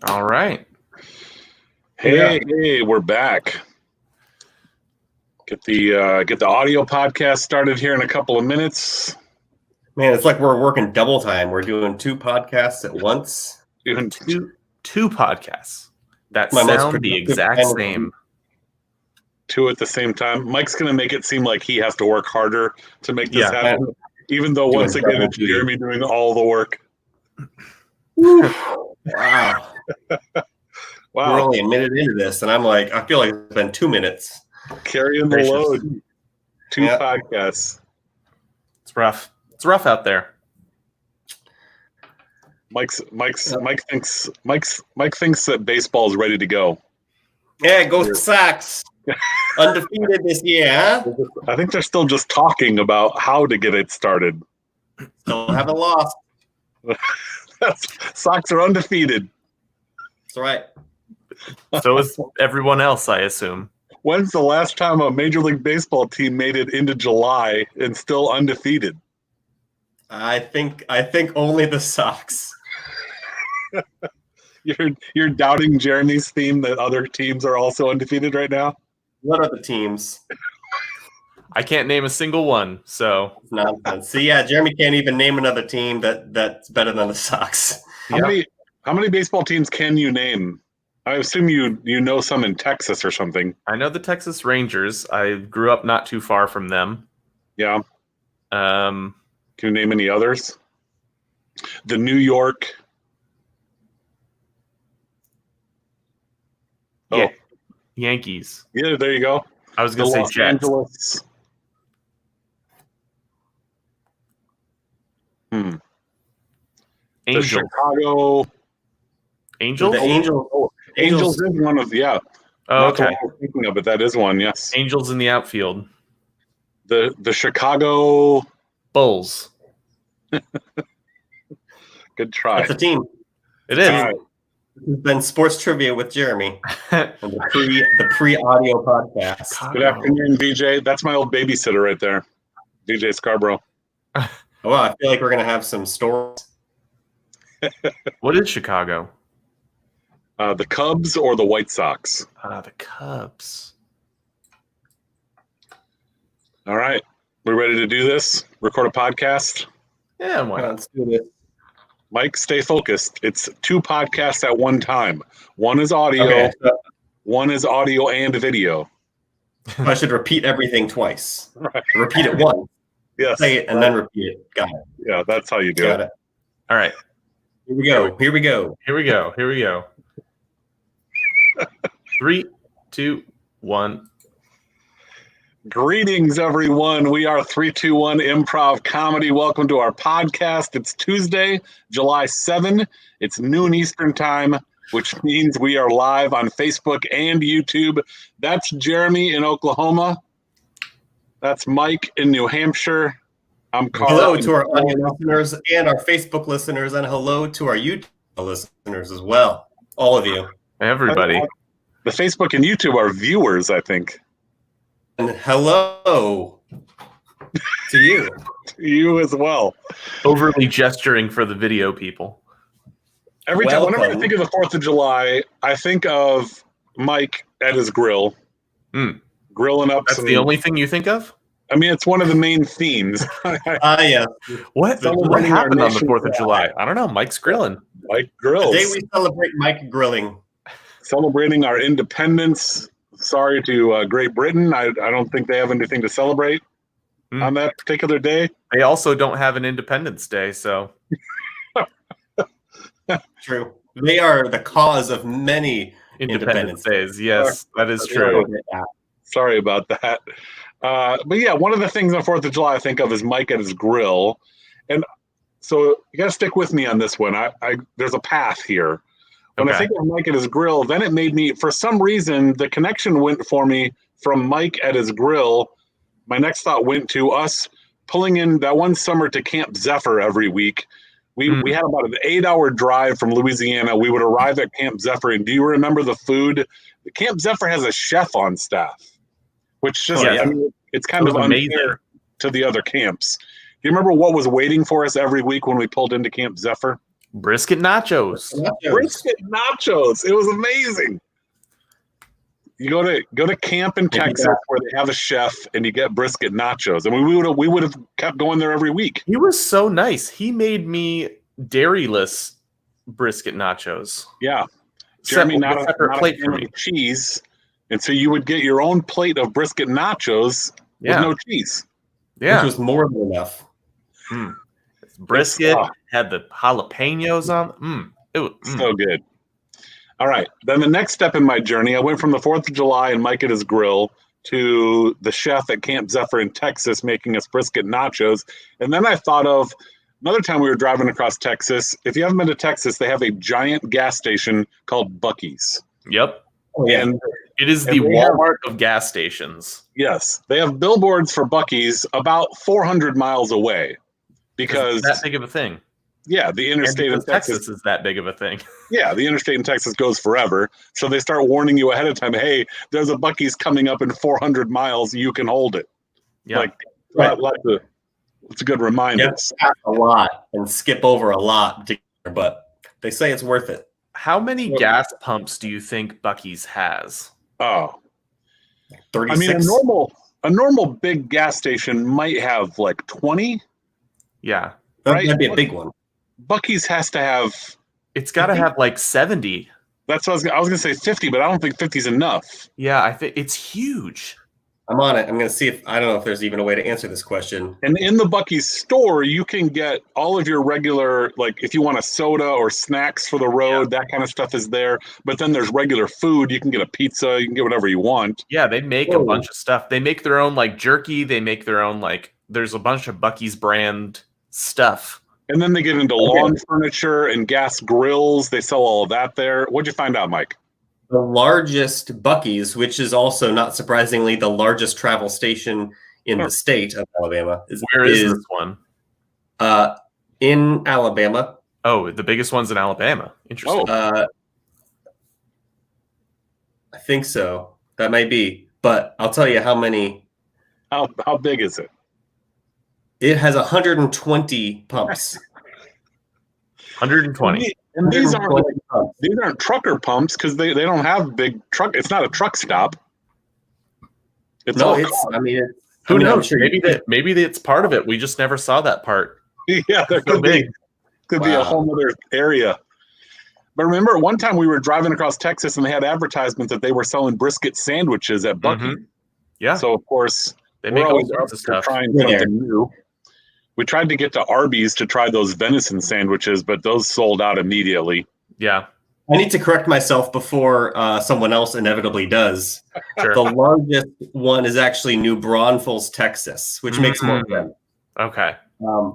All right. Hey, we're back. Get the audio podcast started here in a couple of minutes. Man, it's like we're working double time. We're doing 2 podcasts at once. Doing two podcasts that My most sound the productive exact kind of same. 2 at the same time. Mike's going to make it seem like he has to work harder to make this happen, even though once again it's Jeremy doing all the work. Wow. Wow. We're only a minute into this, and I'm like, I feel like it's been 2 minutes. Carrying the load. 2 podcasts. It's rough. It's rough out there. Mike thinks that baseball is ready to go. Yeah, go Sox. Undefeated this year, huh? I think they're still just talking about how to get it started. Still haven't lost. Sox are undefeated. That's right. So is everyone else, I assume. When's the last time a Major League Baseball team made it into July and still undefeated? I think only the Sox. You're doubting Jeremy's theme that other teams are also undefeated right now? What are the teams? I can't name a single one, so Nonsense. See, Jeremy can't even name another team that's better than the Sox. How many baseball teams can you name? I assume you know some in Texas or something. I know the Texas Rangers. I grew up not too far from them. Yeah. Um, Can you name any others? The New York. Yeah, Yankees. Yeah, there you go. I was going to say Los Jets. Angeles. Angels. The Chicago. Angels? Angels is one of Oh, not the okay. one I was thinking of, but that is one. Yes. Angels in the outfield. The Chicago Bulls. Good try. That's a team. It is. All right. This has been Sports Trivia with Jeremy on the pre-audio podcast. Good afternoon, DJ. That's my old babysitter right there, DJ Scarborough. Well, I feel like we're going to have some stories. What is Chicago? The Cubs or the White Sox? The Cubs. All right. We ready to do this? Record a podcast? Yeah, why not? Let's do this. Mike, stay focused. It's 2 podcasts at one time. One is audio. Okay, so One is audio and video. I should repeat everything twice. Right. Repeat it once. Yes. Say it and then repeat it. Got it. Yeah, that's how you do Got it. it. All right. Here we go. Here we go. Here we go. Here we go. 3, 2, 1. Greetings, everyone. We are 321 Improv Comedy. Welcome to our podcast. It's Tuesday, July 7. It's noon Eastern time, which means we are live on Facebook and YouTube. That's Jeremy in Oklahoma. That's Mike in New Hampshire. I'm Carl. Hello to our audio listeners and our Facebook listeners, and hello to our YouTube listeners as well. All of you. Everybody. The Facebook and YouTube are viewers, I think. And hello to you. You as well. Overly gesturing for the video people. Every time, whenever I Welcome. think of the 4th of July, I think of Mike at his grill, grilling up That's some. the only thing you think of? I mean, it's one of the main themes. Yeah. What Celebrating happened our on the 4th of July? I don't know. Mike's grilling. Mike grills. Today we celebrate Mike grilling. Celebrating our independence. Sorry to Great Britain. I don't think they have anything to celebrate on that particular day. They also don't have an Independence Day, so. True. They are the cause of many Independence Days. Yes, that is true. Sorry about that. But yeah, one of the things on 4th of July I think of is Mike at his grill. And so you got to stick with me on this one. There's a path here. When I think of Mike at his grill, then it made me, for some reason, the connection went for me from Mike at his grill. My next thought went to us pulling in that one summer to Camp Zephyr every week. We had about an 8-hour drive from Louisiana. We would arrive at Camp Zephyr, and do you remember the food? Camp Zephyr has a chef on staff, which just, I mean, it's kind of unfair to the other camps. Do you remember what was waiting for us every week when we pulled into Camp Zephyr? Brisket nachos. Brisket nachos. It was amazing. You go to camp in Texas where they have a chef, and you get brisket nachos. I mean, we would have kept going there every week. He was so nice. He made me dairyless brisket nachos. Yeah, Jeremy, not a plate fan for me. of cheese, and so you would get your own plate of brisket nachos with no cheese. Which was more than enough. Brisket had the jalapenos on. It was so good. All right. Then the next step in my journey, I went from the 4th of July and Mike at his grill to the chef at Camp Zephyr in Texas making us brisket nachos. And then I thought of another time we were driving across Texas. If you haven't been to Texas, they have a giant gas station called Buc-ee's. Yep. And it is the Walmart of gas stations. Yes. They have billboards for Buc-ee's about 400 miles away because it's that big of a thing. Yeah, the interstate in Texas is that big of a thing. Yeah, the interstate in Texas goes forever. So they start warning you ahead of time, hey, there's a Buc-ee's coming up in 400 miles. You can hold it. Yeah. It's a good reminder. Yeah, a lot and skip over a lot, but they say it's worth it. How many gas pumps do you think Buc-ee's has? Oh, 36. I mean, a normal big gas station might have like 20. Yeah. That'd be a big one. Buc-ee's has to have. It's got to have like 70. That's what I was going to say 50, but I don't think 50 is enough. Yeah, I think it's huge. I'm on it. I'm going to see I don't know if there's even a way to answer this question. And in the Buc-ee's store, you can get all of your regular, like if you want a soda or snacks for the road, that kind of stuff is there. But then there's regular food. You can get a pizza. You can get whatever you want. Yeah, they make a bunch of stuff. They make their own like jerky. They make their own there's a bunch of Buc-ee's brand stuff. And then they get into lawn furniture and gas grills. They sell all of that there. What'd you find out, Mike? The largest Buc-ee's, which is also not surprisingly the largest travel station in the state of Alabama. Where is this one? In Alabama. Oh, the biggest one's in Alabama. Interesting. I think so. That might be. But I'll tell you how many. How big is it? It has 120 pumps. 120. And these aren't trucker pumps because they don't have big truck. It's not a truck stop. Who knows? Sure maybe it's part of it. We just never saw that part. Yeah, there could be a whole other area. But remember, one time we were driving across Texas and they had advertisements that they were selling brisket sandwiches at Buc-ee's. Mm-hmm. Yeah. So of course they make all sorts of stuff. Trying something new. We tried to get to Arby's to try those venison sandwiches, but those sold out immediately. Yeah. I need to correct myself before someone else inevitably does. Sure. The largest one is actually New Braunfels, Texas, which makes more sense. Okay.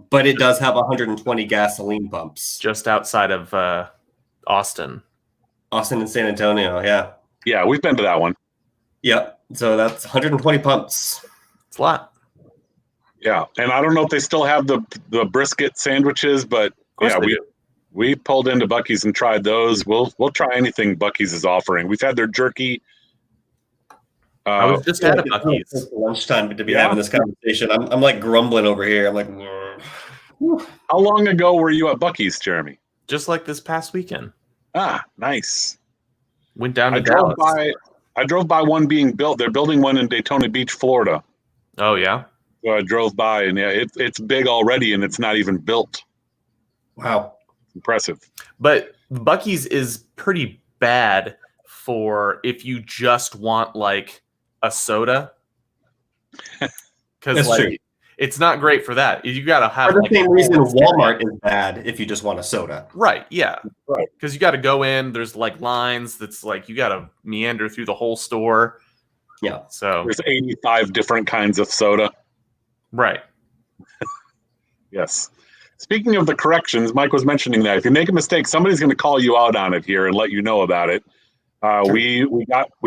But it does have 120 gasoline pumps. Just outside of Austin. Austin and San Antonio, yeah. Yeah, we've been to that one. Yep. So that's 120 pumps. It's a lot. Yeah, and I don't know if they still have the brisket sandwiches, but yeah, we pulled into Buc-ee's and tried those. We'll try anything Buc-ee's is offering. We've had their jerky. I was just at a Buc-ee's lunchtime to be having this conversation. I'm like grumbling over here. I'm like, how long ago were you at Buc-ee's, Jeremy? Just like this past weekend. Ah, nice. Went down to Dallas. I drove by one being built. They're building one in Daytona Beach, Florida. Oh yeah. So I drove by, and yeah, it's big already, and it's not even built. Wow, impressive. But Buc-ee's is pretty bad for if you just want like a soda, because it's not great for that. You got to have for the same reason Walmart is bad if you just want a soda. Right? Yeah. Right. Because you got to go in. There's like lines. That's like you got to meander through the whole store. Yeah. So there's 85 different kinds of soda. Right. Yes. Speaking of the corrections, Mike was mentioning that if you make a mistake, somebody's going to call you out on it here and let you know about it. We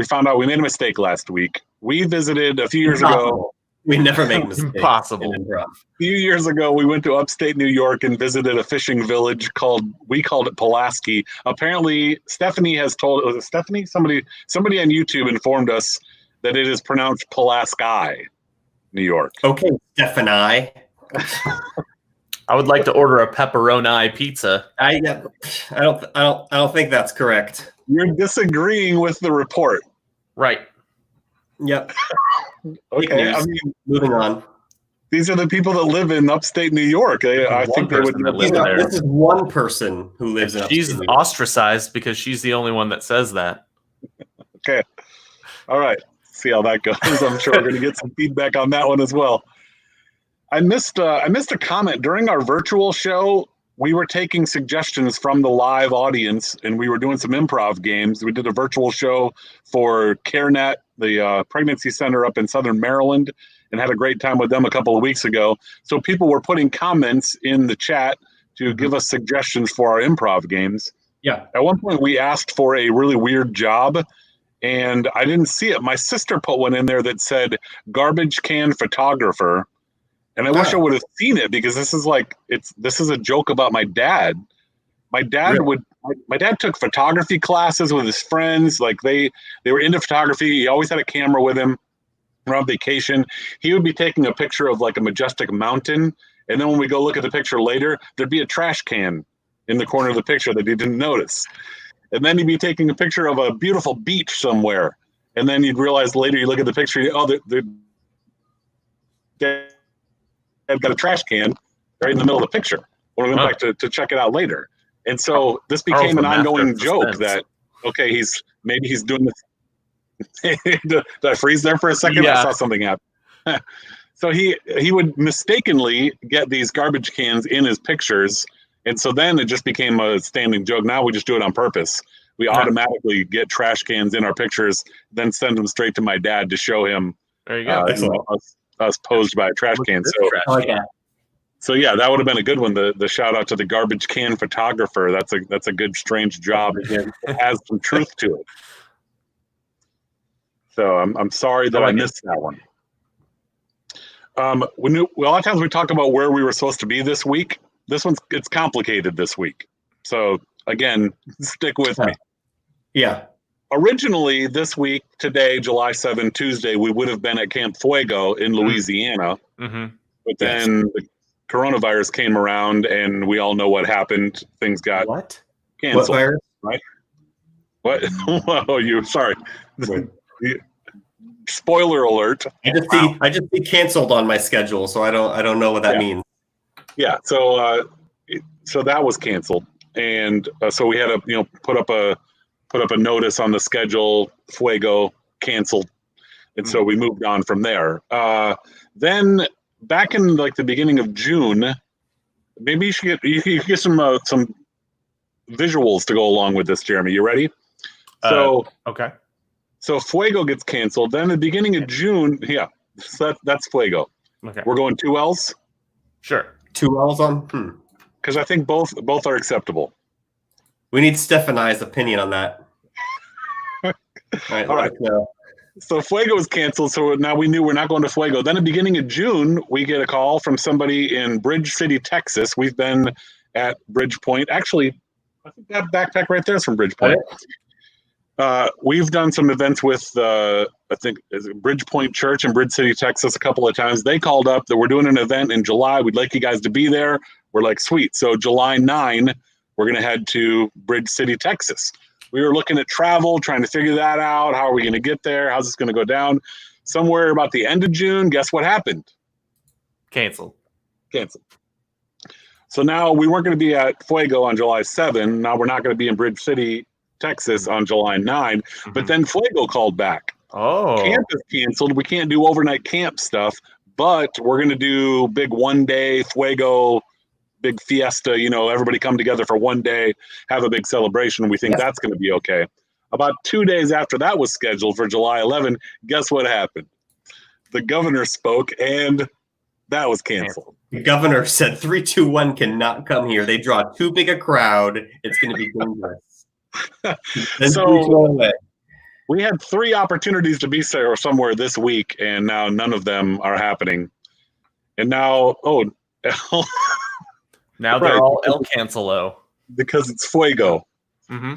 found out we made a mistake last week. We visited a few years ago. We never make mistakes. Impossible. A few years ago, we went to upstate New York and visited a fishing village we called it Pulaski. Apparently, Stephanie has told, was it Stephanie? Somebody on YouTube informed us that it is pronounced Pulaski, New York. Okay, Stephanie. I would like to order a pepperoni pizza. I don't think that's correct. You're disagreeing with the report. Right. Yep. Okay, I mean, moving on. these are the people that live in upstate New York. I think they would person that know lives better. there. This is one person who lives in She's upstate New York. ostracized because she's the only one that says that. Okay. All right. See how that goes. I'm sure we're going to get some feedback on that one as well. I missed a comment during our virtual show. We were taking suggestions from the live audience, and we were doing some improv games. We did a virtual show for CareNet, the pregnancy center up in Southern Maryland, and had a great time with them a couple of weeks ago. So people were putting comments in the chat to give us suggestions for our improv games. Yeah. At one point, we asked for a really weird job, and I didn't see it. My sister put one in there that said garbage can photographer. And I wish I would have seen it, because this is a joke about my dad. My dad took photography classes with his friends. Like they were into photography. He always had a camera with him. We're on vacation. He would be taking a picture of like a majestic mountain. And then when we go look at the picture later, there'd be a trash can in the corner of the picture that he didn't notice. And then he'd be taking a picture of a beautiful beach somewhere. And then you'd realize later, you look at the picture, I've got a trash can right in the middle of the picture when we went back to check it out later. And so this became an ongoing joke that, okay, he's doing this. Did I freeze there for a second? Yeah. I saw something happen. So he would mistakenly get these garbage cans in his pictures. And so then it just became a standing joke. Now we just do it on purpose. We automatically get trash cans in our pictures, then send them straight to my dad to show him. There you go. Us posed by a trash can. So yeah, that would have been a good one. The shout out to the garbage can photographer. That's a good strange job. It has some truth to it. So I'm sorry that I missed that one. A lot of times we talk about where we were supposed to be this week. It's complicated this week. So again, stick with me. Yeah. Originally, this week, today, July 7, Tuesday, we would have been at Camp Fuego in Louisiana. Mm-hmm. But then the coronavirus came around, and we all know what happened. Things got canceled. What virus? Right? What? Oh, sorry. Spoiler alert. I just see canceled on my schedule, so I don't know what that means. Yeah. So that was canceled, and so we had to put up a notice on the schedule. Fuego canceled, and so we moved on from there. Then back in like the beginning of June, maybe you should get some visuals to go along with this, Jeremy. You ready? Okay. So Fuego gets canceled. Then at the beginning of June, so that's Fuego. Okay. We're going 2 L's? Sure. 2 L's on? Because I think both are acceptable. We need Steph and I's opinion on that. All right. So Fuego was canceled, so now we knew we're not going to Fuego. Then at the beginning of June, we get a call from somebody in Bridge City, Texas. We've been at Bridge Point. Actually, I think that backpack right there is from Bridge Point. We've done some events with, I think, Bridge Point Church in Bridge City, Texas a couple of times. They called up that we're doing an event in July. We'd like you guys to be there. We're like, sweet. So July 9, we're going to head to Bridge City, Texas. We were looking at travel, trying to figure that out. How are we going to get there? How's this going to go down? Somewhere about the end of June, guess what happened? Canceled. So now we weren't going to be at Fuego on July 7. Now we're not going to be in Bridge City, Texas on July 9. Mm-hmm. But then Fuego called back. Oh. Camp is canceled. We can't do overnight camp stuff, but we're going to do big one-day Fuego, big fiesta, everybody come together for one day, have a big celebration. We think that's going to be okay. About 2 days after that was scheduled for July 11, guess what happened? The governor spoke, and that was canceled. The governor said 321 cannot come here. They draw too big a crowd. It's going to be dangerous. So we had 3 opportunities to be somewhere this week, and now none of them are happening. And now, now they're all El Cancelo. Because it's Fuego. Mm-hmm.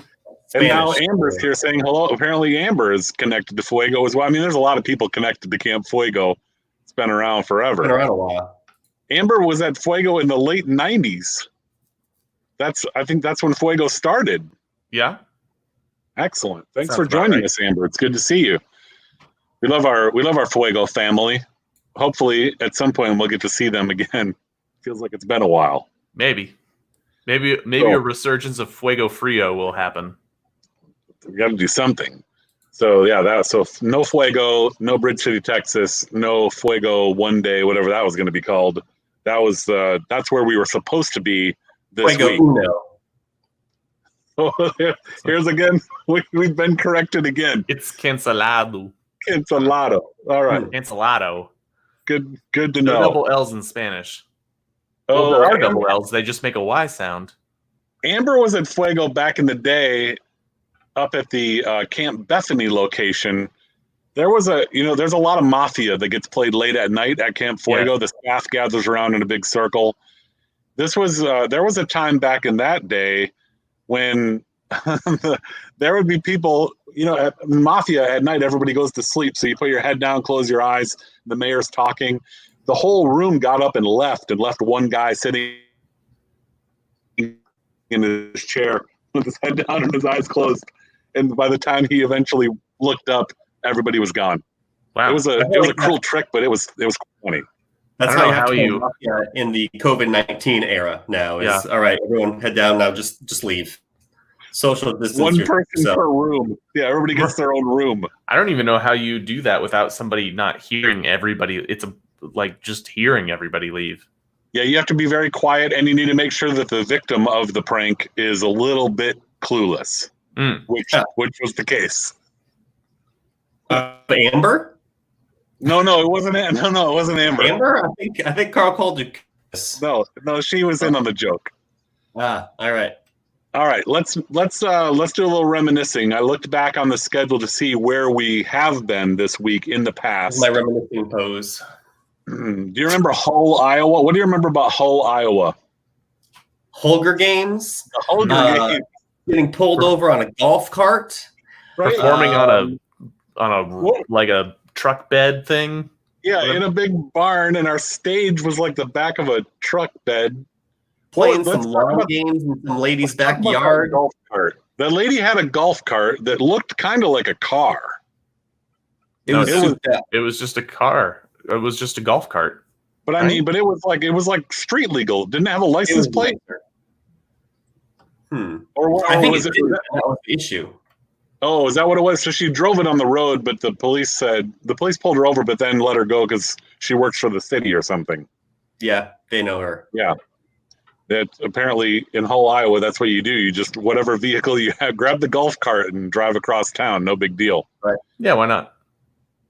And now Amber's here saying hello. Apparently Amber is connected to Fuego as well. I mean, there's a lot of people connected to Camp Fuego. It's been around forever. Been around a while. Amber was at Fuego in the late 90s. I think that's when Fuego started. Yeah. Excellent. Thanks Sounds for about joining right. us, Amber. It's good to see you. We love our Fuego family. Hopefully, at some point, we'll get to see them again. Feels like it's been a while. Maybe So- a resurgence of Fuego Frio will happen. We got to do something. So yeah, so no Fuego, no Bridge City, Texas, no Fuego one day, whatever that was going to be called. That's where we were supposed to be this Fuego week. Uno. Oh, here's again. We've been corrected again. It's cancelado. Cancelado. All right. Cancelado. Good to No know. double L's in Spanish. Well, there are double L's. They just make a Y sound. Amber was at Fuego back in the day, up at the Camp Bethany location. There's a lot of mafia that gets played late at night at Camp Fuego. Yeah. The staff gathers around in a big circle. There was a time back in that day when there would be people, at mafia at night, everybody goes to sleep. So you put your head down, close your eyes. The mayor's talking. The whole room got up and left one guy sitting in his chair with his head down and his eyes closed. And by the time he eventually looked up, everybody was gone. Wow. It was a cruel trick, but it was funny. That's I don't know how how you you- have to mafia in the COVID-19 era now. Is all right, everyone head down now. Just leave. Social distance. One person yourself. per room. Yeah, everybody gets their own room. I don't even know how you do that without somebody not hearing everybody. It's like just hearing everybody leave. Yeah, you have to be very quiet, and you need to make sure that the victim of the prank is a little bit clueless, which was the case. Amber? No, it wasn't. No, it wasn't Amber. Amber? I think Carl called you. No, she was in on the joke. All right. All right, let's do a little reminiscing. I looked back on the schedule to see where we have been this week in the past. My reminiscing pose. Do you remember Hull, Iowa? What do you remember about Hull, Iowa? Holger games. The Holger game, Getting pulled over on a golf cart. right? Performing on a truck bed thing. Yeah, in a big barn, and our stage was like the back of a truck bed. Playing Let's some talk lawn about- games in some lady's Talk about backyard. that golf cart. The lady had a golf cart that looked kind of like a car. It was souped up. It was just a car. It was just a golf cart. But I mean, but it was like street legal. Didn't have a license plate. Or I think was it? that was the issue. Oh, is that what it was? So she drove it on the road, but the police pulled her over, but then let her go because she works for the city or something. Yeah, they know her. Yeah. That apparently in Hull, Iowa, that's what you do. You just, whatever vehicle you have, grab the golf cart and drive across town. No big deal. Right. Yeah, why not?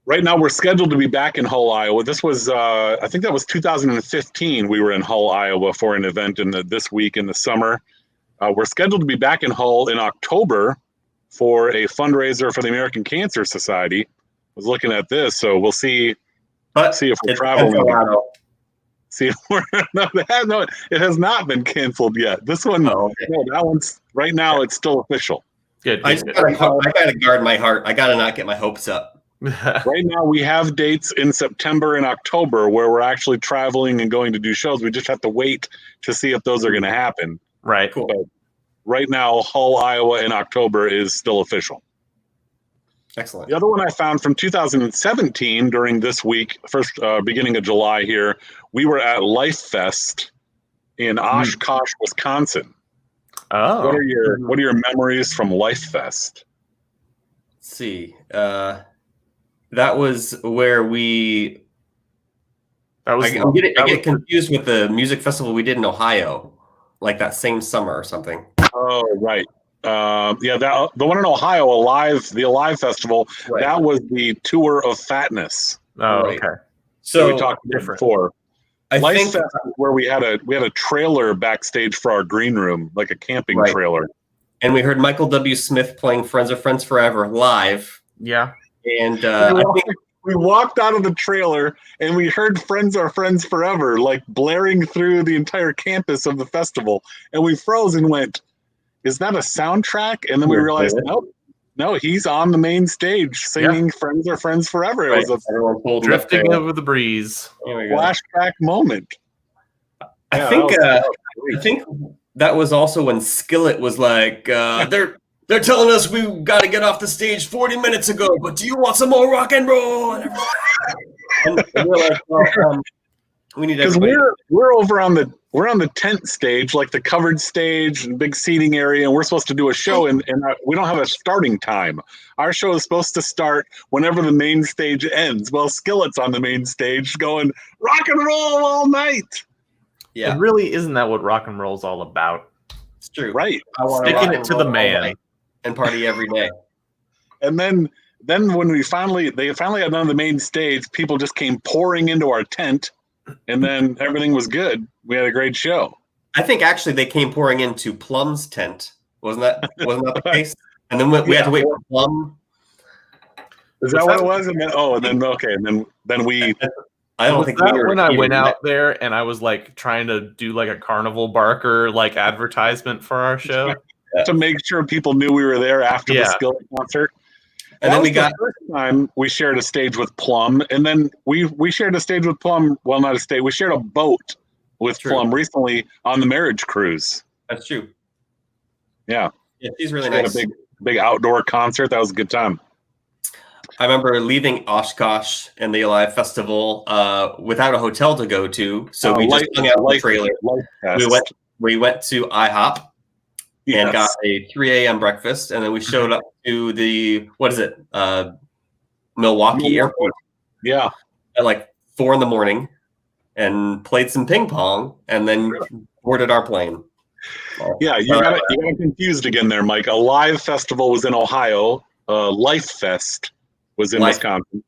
Right now, we're scheduled to be back in Hull, Iowa. This was, I think that was 2015. We were in Hull, Iowa for an event this week in the summer. We're scheduled to be back in Hull in October for a fundraiser for the American Cancer Society. I was looking at this, so we'll see if we're traveling. See, it has not been canceled yet. This one, that one's right now. It's still official. Good. I gotta guard my heart. I gotta not get my hopes up. Right now, we have dates in September and October where we're actually traveling and going to do shows. We just have to wait to see if those are going to happen. Right. Cool. But right now, Hull, Iowa in October is still official. Excellent. The other one I found from 2017 during this week, beginning of July here, we were at Life Fest in Oshkosh, Wisconsin. Oh. What are your memories from Life Fest? Let's see. That was where we. I get confused with the music festival we did in Ohio, like that same summer or something. Oh, right. The one in Ohio, the Alive Festival, Right. that was the Tour of Fatness. Oh, Right. okay. So we talked about before. I Life think Fest is where we had a trailer backstage for our green room, like a camping Right. trailer. And we heard Michael W. Smith playing Friends Are Friends Forever live. Yeah. And I think We walked out of the trailer and we heard Friends Are Friends Forever, like blaring through the entire campus of the festival. And we froze and went, is that a soundtrack? And then we realized, no, he's on the main stage singing Friends Are Friends Forever. It was a everyone pulled Drifting over the breeze. There we go. flashback moment. I think that was also when Skillet was like, they're telling us we got to get off the stage 40 minutes ago, but do you want some more rock and roll? And we're like, well, we need everybody. We're over on the tent stage, like the covered stage and big seating area, and we're supposed to do a show, and we don't have a starting time. Our show is supposed to start whenever the main stage ends. Well, Skillet's on the main stage going rock and roll all night. Yeah, it really isn't that what rock and roll is all about. It's true, right? Sticking it to the man and party every day. And then when they finally got on the main stage, people just came pouring into our tent, and then everything was good. We had a great show. I think actually they came pouring into Plum's tent. Wasn't that the case? And then we had to wait for Plum. Is that what it was? And then we. I don't think when I went out there and I was like trying to do like a carnival barker like advertisement for our show to make sure people knew we were there after the Skillet concert. And then we got the first time we shared a stage with Plum, and then we shared a stage with Plum. Well, not a stage. We shared a boat with Plum recently on the marriage cruise. That's true. Yeah, she's really nice. A big outdoor concert. That was a good time. I remember leaving Oshkosh and the Alive Festival without a hotel to go to, so we just hung out in the trailer. We went to IHOP and got a 3 a.m. breakfast, and then we showed up to the Milwaukee Airport. Yeah, at like 4 a.m. and played some ping pong, and then boarded our plane. Yeah, you got confused again there, Mike. Alive Festival was in Ohio. Life Fest was in Wisconsin.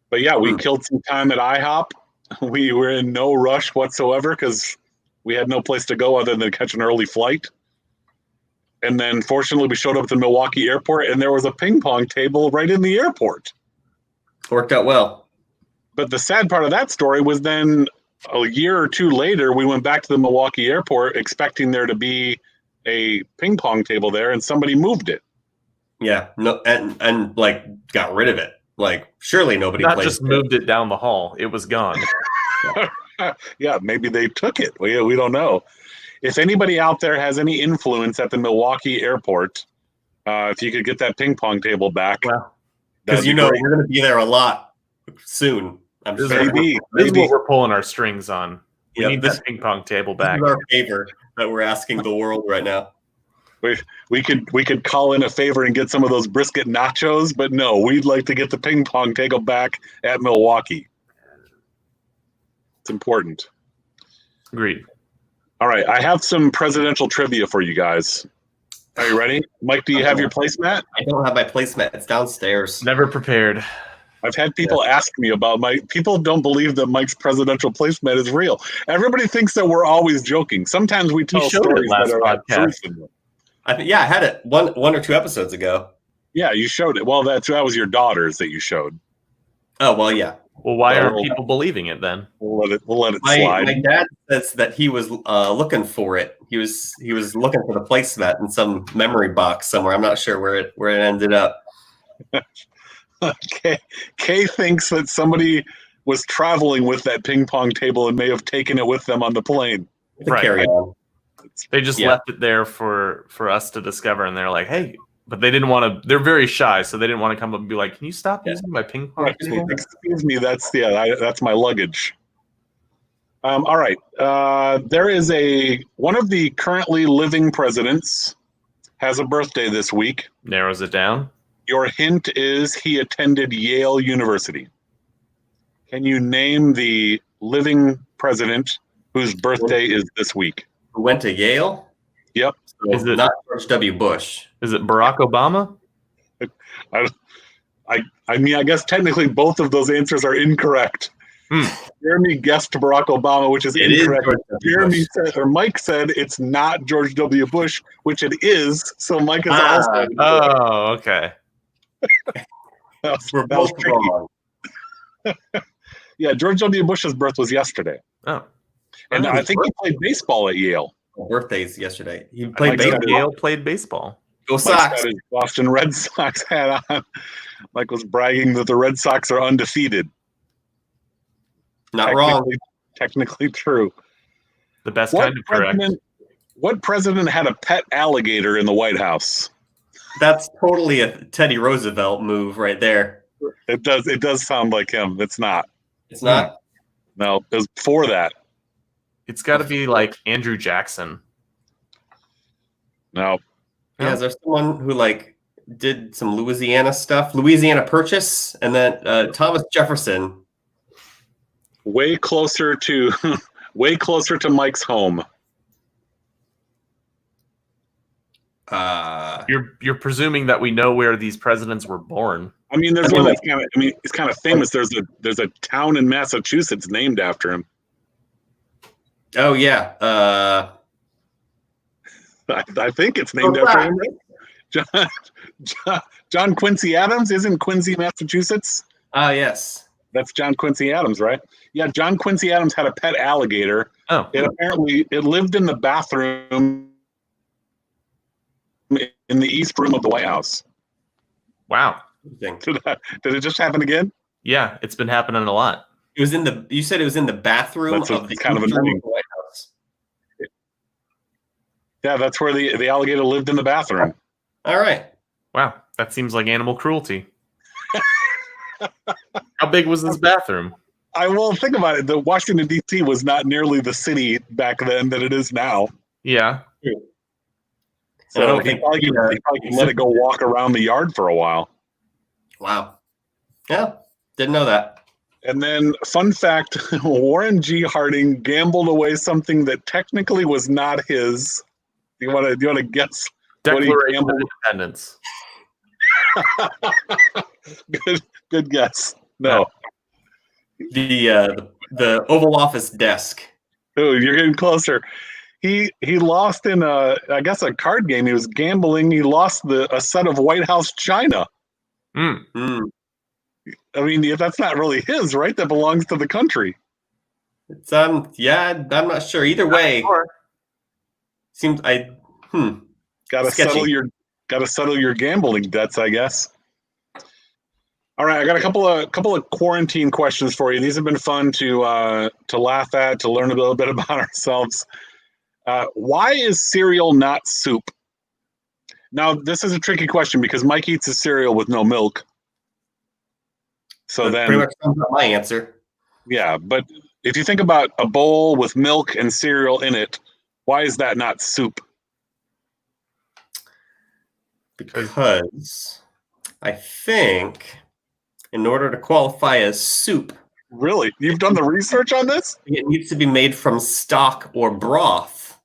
But yeah, we killed some time at IHOP. We were in no rush whatsoever because we had no place to go other than catch an early flight. And then fortunately we showed up at the Milwaukee airport and there was a ping pong table right in the airport. Worked out well. But the sad part of that story was then a year or two later, we went back to the Milwaukee airport expecting there to be a ping pong table there and somebody moved it. Yeah, no, and like got rid of it. Like surely nobody not just moved it down the hall; it was gone. Yeah, maybe they took it. We don't know. If anybody out there has any influence at the Milwaukee airport, if you could get that ping pong table back, because we're going to be there a lot soon. I'm sure. Maybe this is what we're pulling our strings on. We need this ping pong table back. This is our favor that we're asking the world right now. We could call in a favor and get some of those brisket nachos, but no, we'd like to get the ping pong table back at Milwaukee. It's important. Agreed. All right, I have some presidential trivia for you guys. Are you ready? Mike, do you have your placemat? I don't have my placemat. It's downstairs. Never prepared. I've had people ask me about people don't believe that Mike's presidential placemat is real. Everybody thinks that we're always joking. Sometimes we tell stories that are truth in them. I had it one or two episodes ago. Yeah, you showed it. Well, that was your daughters that you showed. Oh, well, yeah. Well, why aren't people believing it then? We'll let it slide. My dad says that he was looking for it. He was looking for the placemat in some memory box somewhere. I'm not sure where it ended up. Okay. Kay thinks that somebody was traveling with that ping pong table and may have taken it with them on the plane. Carry on. They just left it there for us to discover, and they're like, "Hey," but they didn't want to. They're very shy, so they didn't want to come up and be like, "Can you stop using my ping pong table?" Excuse me, that's my luggage. All right, there is one of the currently living presidents has a birthday this week. Narrows it down. Your hint is he attended Yale University. Can you name the living president whose birthday is this week? Who went to Yale? Yep. So is it not George W. Bush? Is it Barack Obama? I mean, I guess technically both of those answers are incorrect. Jeremy guessed Barack Obama, which is incorrect. Jeremy said, or Mike said, it's not George W. Bush, which it is. So Mike is also. Oh, okay. We're both wrong. Yeah, George W. Bush's birth was yesterday. Oh. And I think he played baseball at Yale. Birthdays yesterday. He played baseball. Yale played baseball. Go Sox. Mike got his Boston Red Sox hat on. Mike was bragging that the Red Sox are undefeated. Not wrong. Technically true. The best kind of correct. What president had a pet alligator in the White House? That's totally a Teddy Roosevelt move right there. It does sound like him. It's not. It's not? No, it was before that. It's got to be like Andrew Jackson. No. Yeah, is there someone who like did some Louisiana stuff? Louisiana Purchase, and then Thomas Jefferson. Way closer to Mike's home. You're presuming that we know where these presidents were born. I mean, there's one that's kind of. I mean, it's kind of famous. There's a town in Massachusetts named after him. Oh yeah. I think it's named after him. John Quincy Adams. Isn't Quincy, Massachusetts? Yes. That's John Quincy Adams, right? Yeah, John Quincy Adams had a pet alligator. Oh. It lived in the bathroom in the East Room of the White House. Wow. Did it just happen again? Yeah, it's been happening a lot. It was in the. You said it was in the bathroom of the kind of East Room annoying. of the White House. Yeah, that's where the alligator lived in the bathroom. All right. Wow, that seems like animal cruelty. How big was this bathroom? I will think about it. The Washington D.C. was not nearly the city back then that it is now. Yeah. So he probably could let it go walk around the yard for a while. Wow. Yeah, didn't know that. And then, fun fact: Warren G. Harding gambled away something that technically was not his. Do you want to guess? Declaration of Independence. Good guess. No. The Oval Office desk. Oh, you're getting closer. He lost in a card game. He was gambling. He lost a set of White House china. I mean, that's not really his, right? That belongs to the country. It's yeah, I'm not sure. Either way, seems Gotta settle your gambling debts, I guess. All right, I got a couple of quarantine questions for you. These have been fun to laugh at, to learn a little bit about ourselves. Why is cereal not soup? Now, this is a tricky question because Mike eats his cereal with no milk. So that pretty much sums up my answer. Yeah, but if you think about a bowl with milk and cereal in it, why is that not soup? Because I think in order to qualify as soup. Really? You've done the research on this? It needs to be made from stock or broth.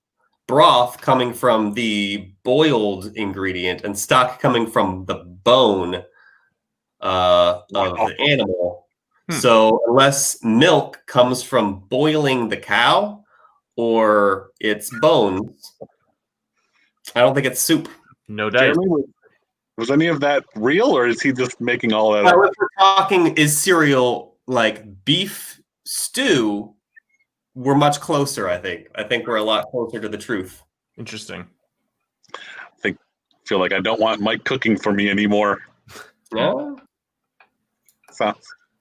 Broth coming from the boiled ingredient and stock coming from the bone of the animal. So unless milk comes from boiling the cow or its bones, I don't think it's soup. No doubt. Jeremy, was any of that real, or is he just making all that up? If we're talking, is cereal like beef stew? We're much closer, I think. I think we're a lot closer to the truth. Interesting. I feel like I don't want Mike cooking for me anymore. Yeah.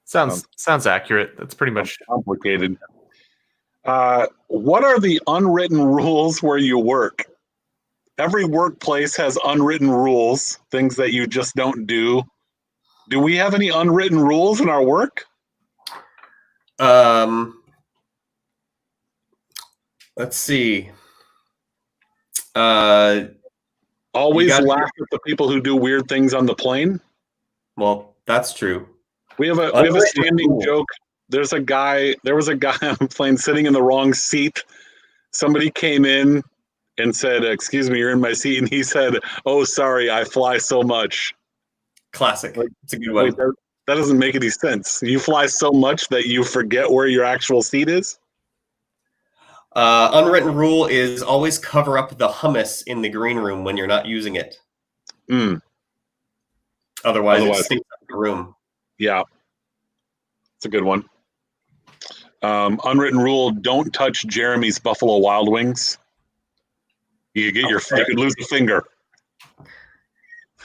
Sounds accurate. That's pretty much complicated. What are the unwritten rules where you work? Every workplace has unwritten rules, things that you just don't do. Do we have any unwritten rules in our work? Let's see. Always laugh at the people who do weird things on the plane. Well, that's true. We have a standing joke. There was a guy on the plane sitting in the wrong seat. Somebody came in and said, "Excuse me, you're in my seat," and he said, "Oh, sorry, I fly so much." Classic. It's a good one. That doesn't make any sense. You fly so much that you forget where your actual seat is? Unwritten rule is always cover up the hummus in the green room when you're not using it. Otherwise it stinks up the room. Yeah. It's a good one. Unwritten rule, don't touch Jeremy's Buffalo Wild Wings. You could lose a finger.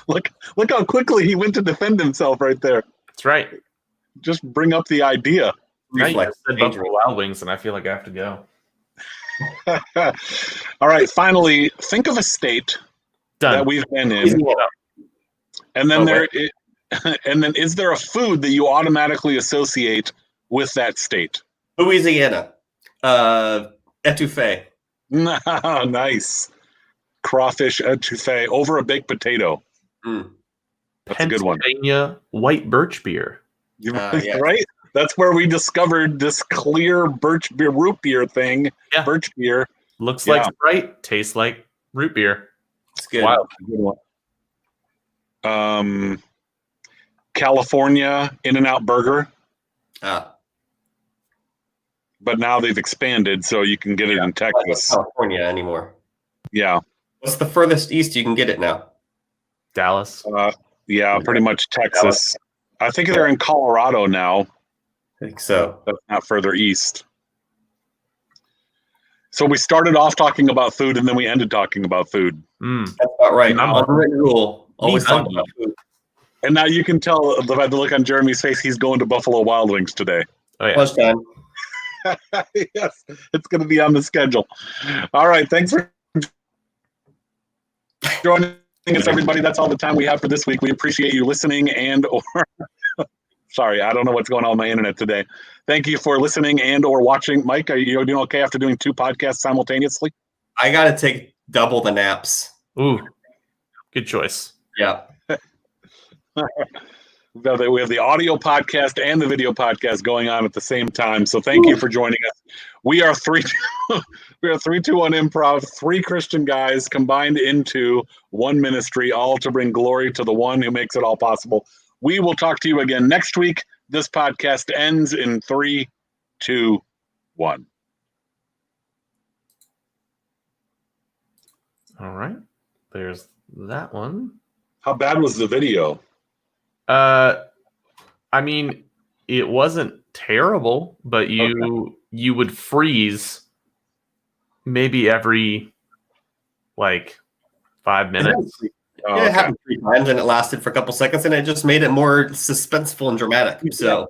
Look how quickly he went to defend himself right there. That's right. Just bring up the idea. Right, you said Buffalo Wild Wings, and I feel like I have to go. All right. Finally, think of a state that we've been in, and then and then is there a food that you automatically associate with that state? Louisiana. Etouffee. Nice. Crawfish etouffee over a baked potato. That's a good one. Pennsylvania white birch beer. Yes. Right? That's where we discovered this clear birch beer, root beer thing. Yeah. Birch beer. Looks like Sprite, tastes like root beer. It's good. Wow. Good one. California In-N-Out Burger. But now they've expanded, so you can get it in Texas. Not California anymore. Yeah. What's the furthest east you can get it now? Dallas. Yeah, pretty much Texas. Dallas. I think they're in Colorado now. I think so. That's not further east. So we started off talking about food, and then we ended talking about food. That's about right. Unwritten rule. Always talk about food. And now you can tell by the look on Jeremy's face, he's going to Buffalo Wild Wings today. Oh, yeah. Lunchtime. Yes, it's going to be on the schedule. All right. Thanks for joining us, everybody. That's all the time we have for this week. We appreciate you listening sorry, I don't know what's going on with my internet today. Thank you for listening and or watching. Mike, are you doing okay after doing 2 podcasts simultaneously? I got to take double the naps. Ooh, good choice. Yeah. We have the audio podcast and the video podcast going on at the same time. So thank you for joining us. We are 321 Improv, 3 Christian guys combined into one ministry, all to bring glory to the one who makes it all possible. We will talk to you again next week. This podcast ends in 3, 2, 1. All right. There's that one. How bad was the video? I mean, it wasn't terrible, but you would freeze maybe every 5 minutes. It happened 3 times, and it lasted for a couple seconds, and it just made it more suspenseful and dramatic. So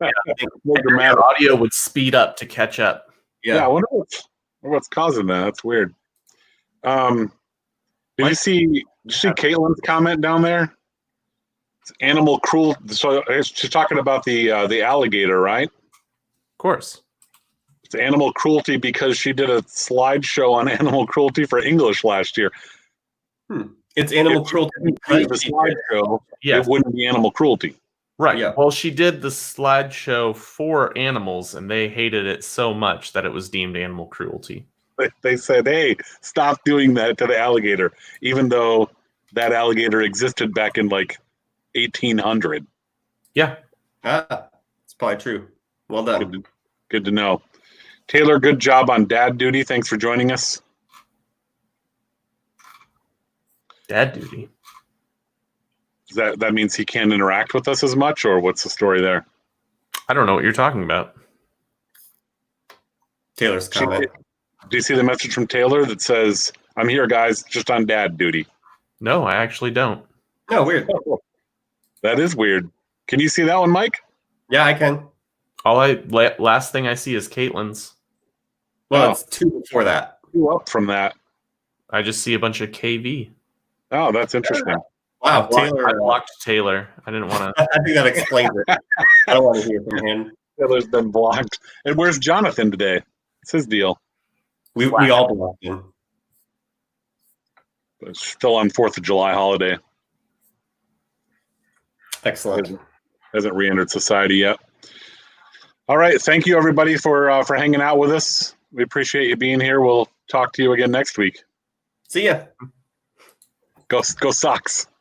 more dramatic. Audio would speed up to catch up. Yeah, I wonder what's causing that. That's weird. Did you see Caitlin's comment down there? It's animal cruelty. So she's talking about the alligator, right? Of course. It's animal cruelty because she did a slideshow on animal cruelty for English last year. It's animal cruelty. The slideshow, it wouldn't be animal cruelty. Right. Yeah. Well, she did the slideshow for animals, and they hated it so much that it was deemed animal cruelty. They said, hey, stop doing that to the alligator, even though that alligator existed back in 1800. Yeah. It's probably true. Well done. Good to know. Taylor, good job on dad duty. Thanks for joining us. Dad duty? That means he can't interact with us as much, or what's the story there? I don't know what you're talking about. Taylor's comment. Do you see the message from Taylor that says, I'm here, guys, just on dad duty? No, I actually don't. No, weird. That is weird. Can you see that one, Mike? Yeah, I can. Last thing I see is Caitlin's. Well, it's 2 before that. 2 up from that. I just see a bunch of KV. Oh, that's interesting. Wow, I blocked Taylor. I didn't want to. I think that explains it. I don't want to hear from him. Taylor's been blocked. And where's Jonathan today? It's his deal. We all blocked him. It's still on 4th of July holiday. Excellent. Hasn't re-entered society yet. All right. Thank you, everybody, for hanging out with us. We appreciate you being here. We'll talk to you again next week. See ya. Go Sox.